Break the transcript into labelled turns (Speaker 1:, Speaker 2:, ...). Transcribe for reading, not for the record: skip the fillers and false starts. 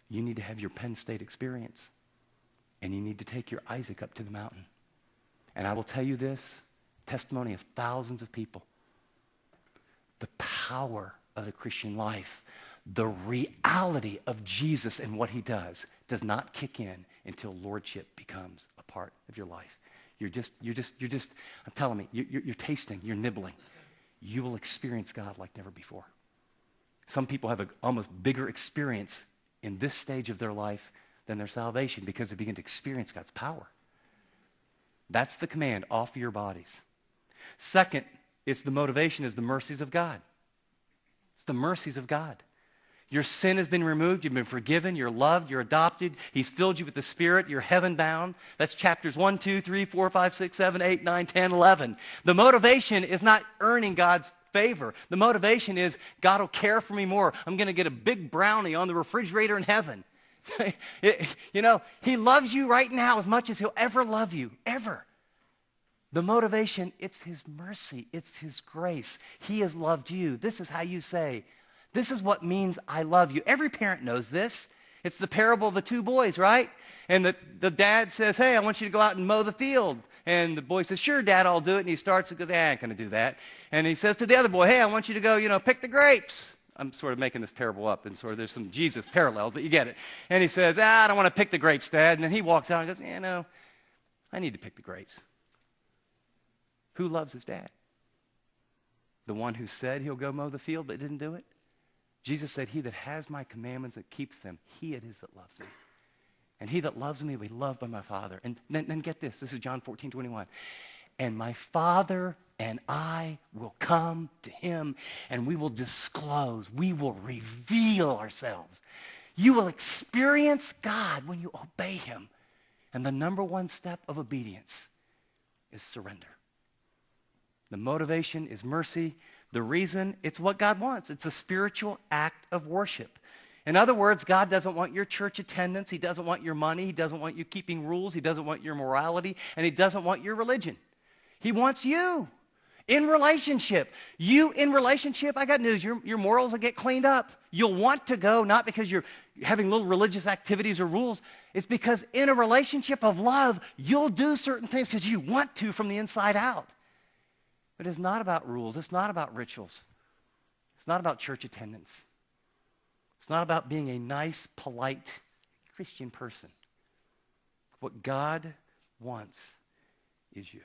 Speaker 1: You need to have your Penn State experience. And you need to take your Isaac up to the mountain. And I will tell you this, testimony of thousands of people. The power of the Christian life, the reality of Jesus and what he does not kick in until lordship becomes a part of your life. You're just, I'm telling me, you're tasting, you're nibbling. You will experience God like never before. Some people have an almost bigger experience in this stage of their life than their salvation because they begin to experience God's power. That's the command, offer your bodies. Second, it's the motivation is the mercies of God. It's the mercies of God. Your sin has been removed. You've been forgiven. You're loved. You're adopted. He's filled you with the Spirit. You're heaven bound. That's chapters 1, 2, 3, 4, 5, 6, 7, 8, 9, 10, 11. The motivation is not earning God's favor. The motivation is God will care for me more. I'm going to get a big brownie on the refrigerator in heaven. You know, he loves you right now as much as he'll ever love you, ever. The motivation, it's his mercy. It's his grace. He has loved you. This is how you say, this is what means I love you. Every parent knows this. It's the parable of the two boys, right? And the dad says, hey, I want you to go out and mow the field. And the boy says, sure, Dad, I'll do it. And he starts and goes, I ain't going to do that. And he says to the other boy, hey, I want you to go, pick the grapes. I'm sort of making this parable up, and sort of there's some Jesus parallels, but you get it. And he says, I don't want to pick the grapes, Dad. And then he walks out and goes, I need to pick the grapes. Who loves his dad? The one who said he'll go mow the field but didn't do it? Jesus said, he that has my commandments and keeps them, he it is that loves me. And he that loves me will be loved by my Father. And then get this. This is John 14:21. And my Father and I will come to him, and we will disclose, we will reveal ourselves. You will experience God when you obey him. And the number one step of obedience is surrender. The motivation is mercy. The reason, it's what God wants. It's a spiritual act of worship. In other words, God doesn't want your church attendance. He doesn't want your money. He doesn't want you keeping rules. He doesn't want your morality. And he doesn't want your religion. He wants you in relationship. You in relationship, I got news. Your morals will get cleaned up. You'll want to go, not because you're having little religious activities or rules. It's because in a relationship of love, you'll do certain things because you want to from the inside out. But it's not about rules. It's not about rituals. It's not about church attendance. It's not about being a nice, polite Christian person. What God wants is you.